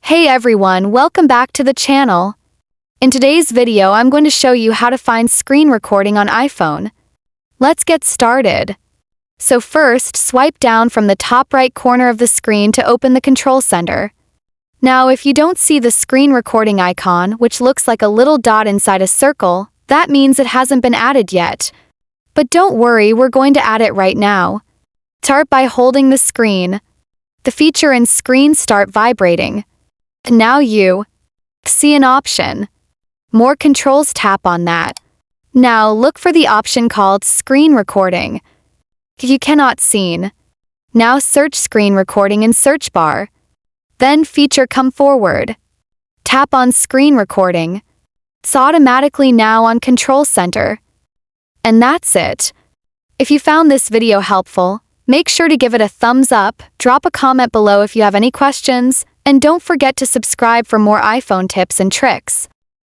Hey everyone, welcome back to the channel. In today's video, I'm going to show you how to find screen recording on iPhone. Let's get started. So first, swipe down from the top right corner of the screen to open the control center. Now, if you don't see the screen recording icon, which looks like a little dot inside a circle, that means it hasn't been added yet. But don't worry, we're going to add it right now. Start by holding the screen. The feature in Screen Start Vibrating. Now you see an option. More controls, tap on that. Now look for the option called Screen Recording. You cannot seen. Now search Screen Recording in search bar. Then feature come forward. Tap on Screen Recording. It's automatically now on Control Center. And that's it. If you found this video helpful, make sure to give it a thumbs up, drop a comment below if you have any questions, and don't forget to subscribe for more iPhone tips and tricks.